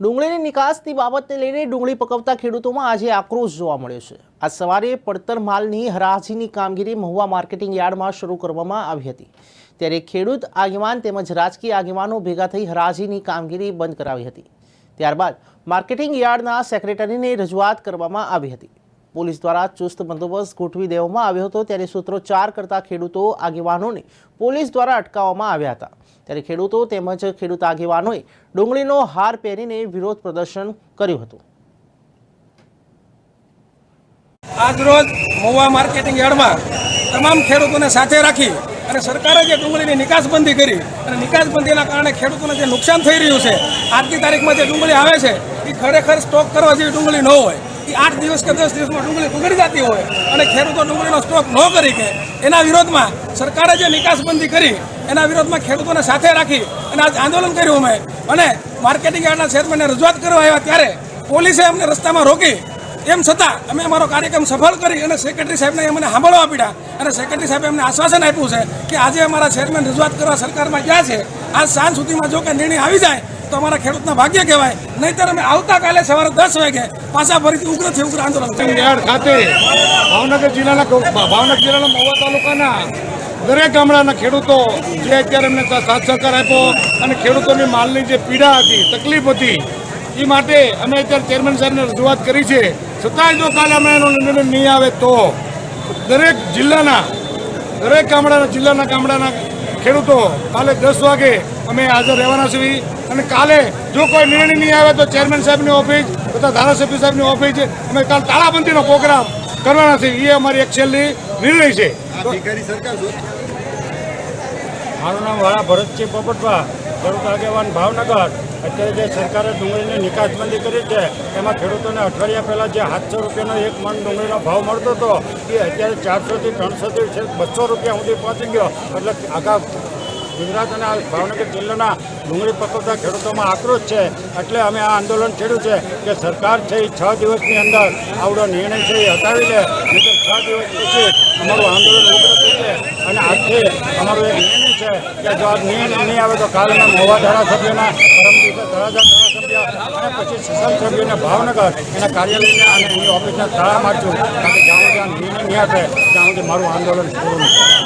ડુંગળીની નિકાસની બાબતને લઈને ડુંગળી પકવતા ખેડૂતોમાં આજે આક્રોશ જોવા મળ્યો છે। આજ સવારે પડતર માલની હરાજીની કામગીરી મહુવા માર્કેટિંગ યાર્ડમાં શરૂ કરવામાં આવી હતી, ત્યારે ખેડૂત આગેવાન તેમજ રાજકીય આગેવાનો ભેગા થઈ હરાજીની કામગીરી બંધ કરાવી હતી। ત્યારબાદ માર્કેટિંગ યાર્ડના સેક્રેટરીને રજૂઆત કરવામાં આવી હતી। પોલીસ દ્વારા ચુસ્ત બંદોબસ્ત ગોઠવી દેવામાં આવ્યો હતો, ત્યારે સૂત્રોચ્ચાર કરતા ખેડૂતો આગેવાનોને પોલીસ દ્વારા અટકાવવામાં આવ્યા હતા। ત્યારે ખેડૂતો તેમજ ખેડૂત આગેવાનોએ ડુંગળીનો હાર પહેરીને વિરોધ પ્રદર્શન કર્યું હતું। આજ રોજ મહુવા માર્કેટિંગ યાર્ડમાં તમામ ખેડૂતોને સાથે રાખી અને સરકારે જે ડુંગળીની નિકાસબંધી કરી અને નિકાસબંધીના કારણે ખેડૂતોને જે નુકસાન થઈ રહ્યું છે, આજની તારીખમાં જે ડુંગળી આવે છે એ ખરેખર સ્ટોક કરવા જેવી ડુંગળી ન હોય, એ 8 દિવસ કે 10 દિવસમાં ડુંગળી બગડી જતી હોય અને ખેડૂતો ડુંગળીનો સ્ટોક ન કરી કે એના વિરોધમાં સરકારે જે નિકાસબંધી કરી એના વિરોધમાં ખેડૂતોને સાથે રાખી અને આજ આંદોલન કર્યું અમે અને માર્કેટિંગ યાર્ડના ચેરમેનને રજૂઆત કરવા આવ્યા, ત્યારે પોલીસે અમને રસ્તામાં રોકી। એમ છતાં અમે અમારો કાર્યક્રમ સફળ કરી અને સેક્રેટરી સાહેબને અમને સાંભળવા પડ્યા અને સેક્રેટરી સાહેબે અમને આશ્વાસન આપ્યું છે કે આજે અમારા ચેરમેન રજૂઆત કરવા સરકારમાં ગયા છે, આજ સાંજ સુધીમાં જો કે નિર્ણય આવી જાય તો અમારા ખેડૂતના ભાગ્ય કહેવાય, નહીંતર અમે આવતાકાલે સવારે 10 વાગે પાછા ફરીથી ઉગ્રથી ઉગ્ર આંદોલન યાર્ડ ખાતે ભાવનગર જિલ્લાના મહુવા તાલુકાના દરેક ગામડાના ખેડૂતો જે અત્યારે એમને સાથ સહકાર આપ્યો અને ખેડૂતોની માલની જે પીડા હતી, તકલીફ હતી, એ માટે અમે અત્યારે ચેરમેન સાહેબને રજૂઆત કરી છે। છતાંય જો કાલે અમે એનો નિર્ણય નહીં આવે તો દરેક ગામડાના ખેડૂતો કાલે 10 વાગે અમે હાજર રહેવાના છીએ અને કાલે જો કોઈ નિર્ણય નહીં આવે તો ચેરમેન સાહેબની ઓફિસ તથા ધારાસભ્ય સાહેબની ઓફિસ અમે કાલે તાળાબંધીનો પ્રોગ્રામ કરવાના છીએ। એ અમારી એક છેલ્લી નિર્ણય છે। મારું નામ વાળા ભરતસિંહ પોપટભા, ખેડૂત આગેવાન ભાવનગર। અત્યારે જે સરકારે ડુંગળીની નિકાસબંધી કરી છે એમાં ખેડૂતોને અઠવાડિયા પહેલાં જે 700 રૂપિયાનો 1 મણ ડુંગળીનો ભાવ મળતો હતો એ અત્યારે 400 થી 300 થી 200 રૂપિયા સુધી પહોંચી ગયો। એટલે આખા ગુજરાત અને ભાવનગર જિલ્લાના ડુંગળી પકવતા ખેડૂતોમાં આક્રોશ છે। એટલે અમે આ આંદોલન છેડ્યું છે કે સરકાર છે એ 6 દિવસની અંદર આવડો નિર્ણય છે એ હટાવી લે, નહીં તો 6 દિવસ પછી અમારું આંદોલન ઉગ્ર થશે। અને આજથી અમારો એક નિર્ણય છે કે જો આ નિર્ણય નહીં આવે તો કાલે અમે મહુવા ધારાસભ્યના પરમ દિવસે તળાજા ધારાસભ્ય અને પછી સંસદસભ્યને ભાવનગર એના કાર્યાલયને અને એની ઓફિસને તાળા મારશું, કારણ કે જ્યાં સુધી આ નિર્ણય નહીં આપે ત્યાં સુધી મારું આંદોલન પૂરું નહીં થાય।